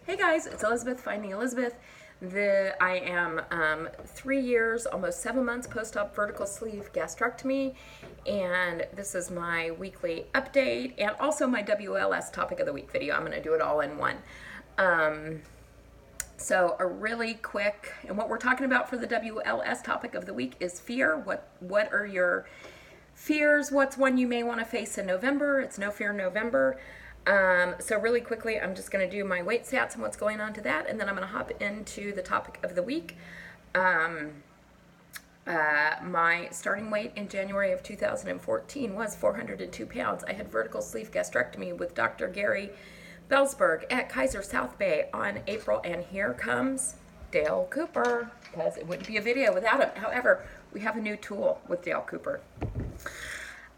Hey guys, it's Elizabeth, Finding Elizabeth. I am 3 years, almost 7 months post-op vertical sleeve gastrectomy, and this is my weekly update and also my WLS topic of the week video. I'm going to do it all in one. So a really quick, and what we're talking about for the WLS topic of the week is fear. What are your fears? What's one you may want to face in November? It's No Fear November. So really quickly, I'm just going to do my weight stats and what's going on to that, and then I'm going to hop into the topic of the week. My starting weight in January of 2014 was 402 pounds. I had vertical sleeve gastrectomy with Dr. Gary Bellsberg at Kaiser South Bay on April, and here comes Dale Cooper, because it wouldn't be a video without him. However, we have a new tool with Dale Cooper.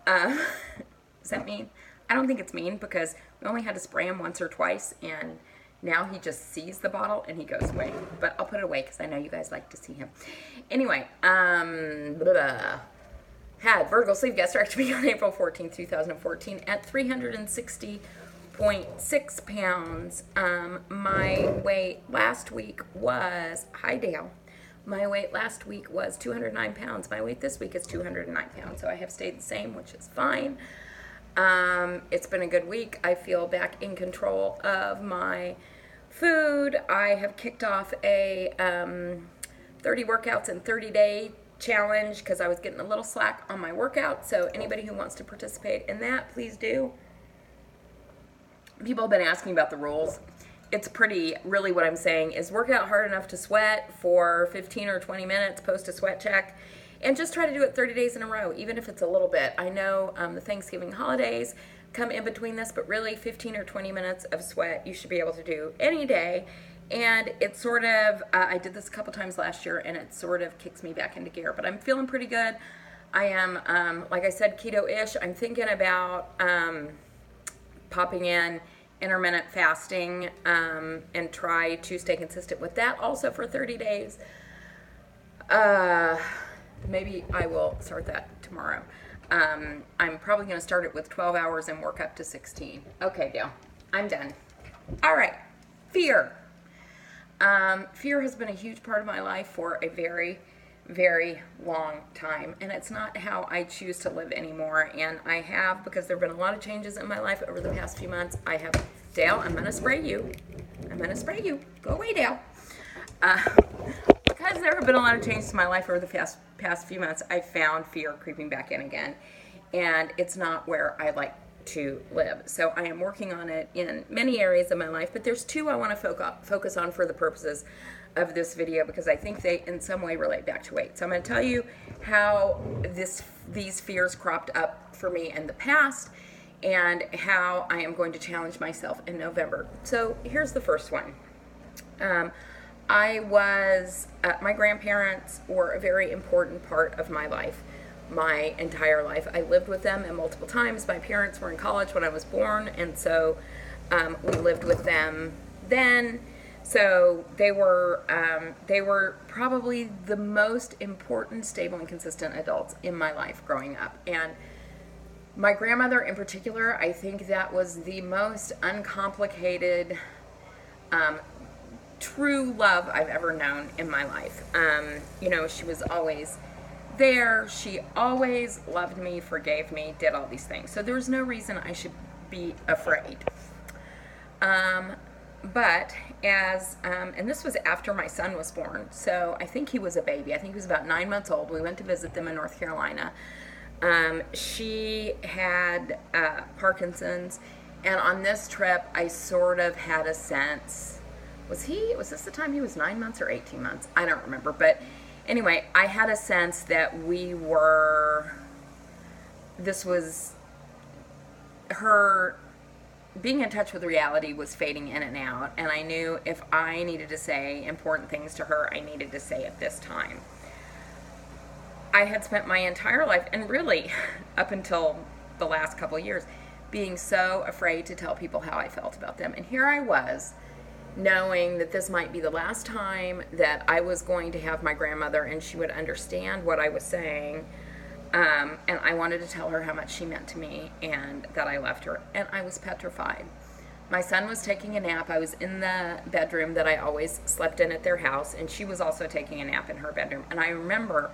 Does that mean? I don't think it's mean, because we only had to spray him once or twice, and now he just sees the bottle and he goes away. But I'll put it away because I know you guys like to see him. Anyway, had vertical sleeve gastrectomy on April 14, 2014 at 360.6 pounds. My weight last week was, hi Dale, my weight last week was 209 pounds. My weight this week is 209 pounds, so I have stayed the same, which is fine. It's been a good week. I feel back in control of my food. I have kicked off a 30 workouts in 30-day challenge because I was getting a little slack on my workout. So anybody who wants to participate in that, please do. People have been asking about the rules. It's really what I'm saying is work out hard enough to sweat for 15 or 20 minutes, post a sweat check, and just try to do it 30 days in a row, even if it's a little bit. I know the Thanksgiving holidays come in between this, but really 15 or 20 minutes of sweat you should be able to do any day. And it sort of, I did this a couple times last year, and it sort of kicks me back into gear. But I'm feeling pretty good. I am, like I said, keto-ish. I'm thinking about popping in intermittent fasting and try to stay consistent with that also for 30 days. Maybe I will start that tomorrow. I'm probably going to start it with 12 hours and work up to 16. Okay, Dale, I'm done. All right, fear. Fear has been a huge part of my life for a very, very long time, and it's not how I choose to live anymore. And I have, because there have been a lot of changes in my life over the past few months, Dale, I'm going to spray you. I'm going to spray you. Go away, Dale. Because there have been a lot of changes in my life over the past few months, I found fear creeping back in again, and it's not where I like to live. So I am working on it in many areas of my life, but there's two I want to focus on for the purposes of this video, because I think they in some way relate back to weight. So I'm going to tell you how these fears cropped up for me in the past and how I am going to challenge myself in November. So here's the first one. My grandparents were a very important part of my life, my entire life. I lived with them multiple times. My parents were in college when I was born, and so we lived with them then. So they were probably the most important, stable, and consistent adults in my life growing up. And my grandmother in particular, I think that was the most uncomplicated, true love I've ever known in my life. She was always there. She always loved me, forgave me, did all these things. So there was no reason I should be afraid. But and this was after my son was born, so I think he was a baby. I think he was about 9 months old. We went to visit them in North Carolina. She had Parkinson's, and on this trip, I sort of had a sense. Was this the time he was 9 months or 18 months? I don't remember. But anyway, I had a sense that this was her being in touch with reality was fading in and out. And I knew if I needed to say important things to her, I needed to say it this time. I had spent my entire life, and really up until the last couple of years, being so afraid to tell people how I felt about them. And here I was, knowing that this might be the last time that I was going to have my grandmother and she would understand what I was saying, and I wanted to tell her how much she meant to me and that I loved her, and I was petrified. my son was taking a nap. I was in the bedroom that I always slept in at their house, and she was also taking a nap in her bedroom. And I remember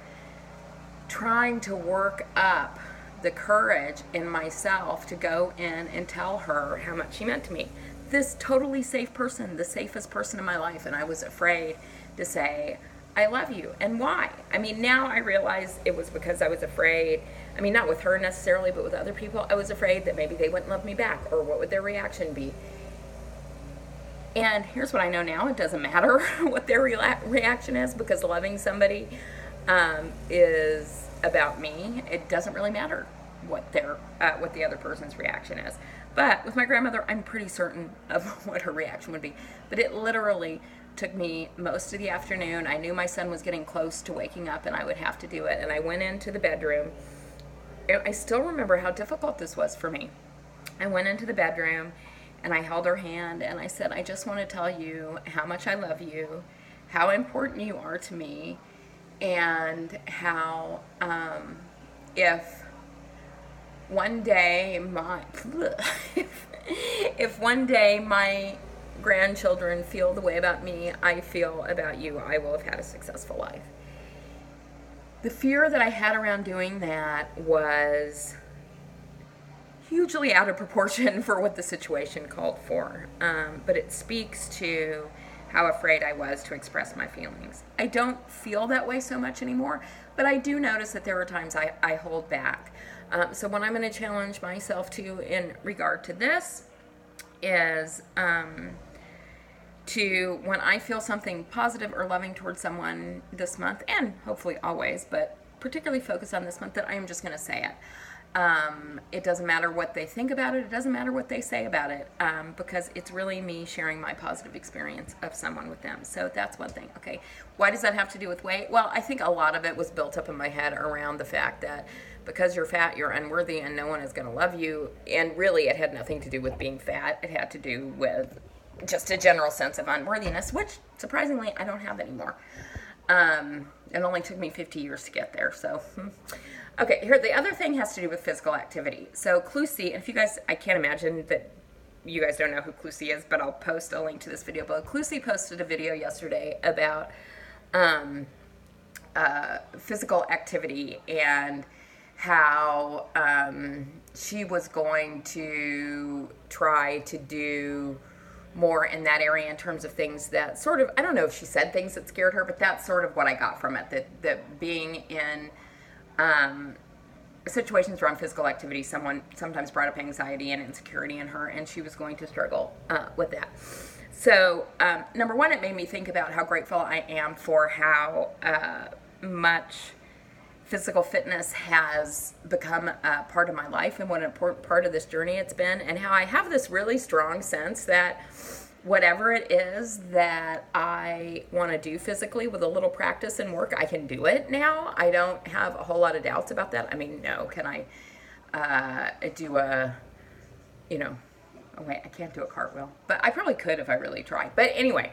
trying to work up the courage in myself to go in and tell her how much she meant to me. This totally safe person, the safest person in my life, and I was afraid to say, I love you. And why? I mean, now I realize it was because I was afraid. I mean, not with her necessarily, but with other people. I was afraid that maybe they wouldn't love me back, or what would their reaction be. And here's what I know now. It doesn't matter what their reaction is, because loving somebody is about me. It doesn't really matter what the other person's reaction is. But with my grandmother, I'm pretty certain of what her reaction would be. But it literally took me most of the afternoon. I knew my son was getting close to waking up and I would have to do it. And I went into the bedroom. I still remember how difficult this was for me. I went into the bedroom and I held her hand and I said, I just want to tell you how much I love you, how important you are to me, and how if one day my grandchildren feel the way about me I feel about you, I will have had a successful life. The fear that I had around doing that was hugely out of proportion for what the situation called for. But it speaks to how afraid I was to express my feelings. I don't feel that way so much anymore, but I do notice that there are times I hold back. So what I'm going to challenge myself to in regard to this is to, when I feel something positive or loving towards someone this month, and hopefully always, but particularly focus on this month, that I am just going to say it. It doesn't matter what they think about it. It doesn't matter what they say about it, because it's really me sharing my positive experience of someone with them. So that's one thing. Okay, why does that have to do with weight? Well, I think a lot of it was built up in my head around the fact that because you're fat, you're unworthy and no one is going to love you. And really, it had nothing to do with being fat. It had to do with just a general sense of unworthiness, which surprisingly I don't have anymore. It only took me 50 years to get there. So, okay, here, the other thing has to do with physical activity. So Clusie, and if you guys, I can't imagine that you guys don't know who Clusie is, but I'll post a link to this video. But Clusie posted a video yesterday about physical activity and how she was going to try to do more in that area in terms of things that sort of, I don't know if she said things that scared her, but that's sort of what I got from it, that being in situations around physical activity, someone sometimes brought up anxiety and insecurity in her, and she was going to struggle with that. So, number one, it made me think about how grateful I am for how much physical fitness has become a part of my life and what an important part of this journey it's been, and how I have this really strong sense that whatever it is that I want to do physically with a little practice and work, I can do it now. I don't have a whole lot of doubts about that. I mean, no, can I do a, oh wait, I can't do a cartwheel, but I probably could if I really tried. But anyway,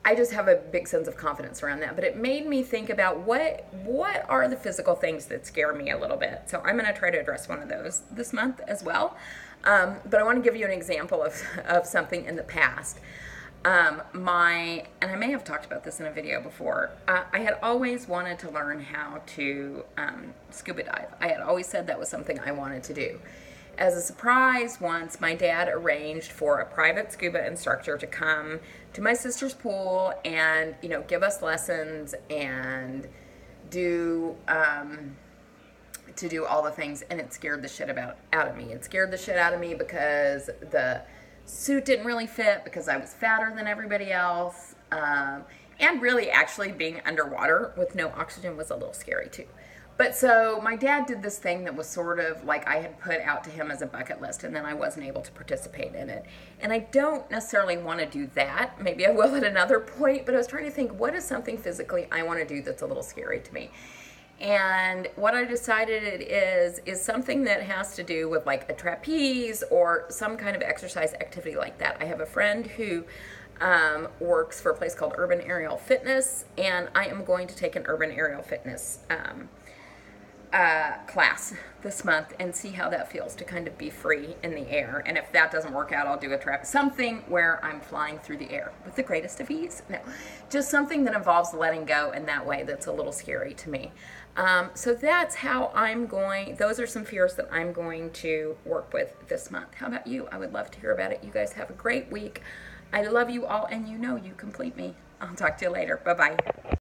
I just have a big sense of confidence around that. But it made me think about what are the physical things that scare me a little bit. So I'm going to try to address one of those this month as well. But I want to give you an example of something in the past. And I may have talked about this in a video before. I had always wanted to learn how to scuba dive. I had always said that was something I wanted to do. As a surprise, once my dad arranged for a private scuba instructor to come to my sister's pool and, give us lessons and do to do all the things, and it scared the shit out of me. It scared the shit out of me because the suit didn't really fit, because I was fatter than everybody else, and really actually being underwater with no oxygen was a little scary too. But so my dad did this thing that was sort of like I had put out to him as a bucket list, and then I wasn't able to participate in it. And I don't necessarily want to do that. Maybe I will at another point, but I was trying to think, what is something physically I want to do that's a little scary to me? And what I decided it is something that has to do with like a trapeze or some kind of exercise activity like that. I have a friend who works for a place called Urban Aerial Fitness, and I am going to take an Urban Aerial Fitness class this month and see how that feels to kind of be free in the air. And if that doesn't work out, I'll do something where I'm flying through the air with the greatest of ease. No, just something that involves letting go in that way that's a little scary to me. So that's how those are some fears that I'm going to work with this month. How about you? I would love to hear about it. You guys have a great week. I love you all, and you complete me. I'll talk to you later. Bye-bye.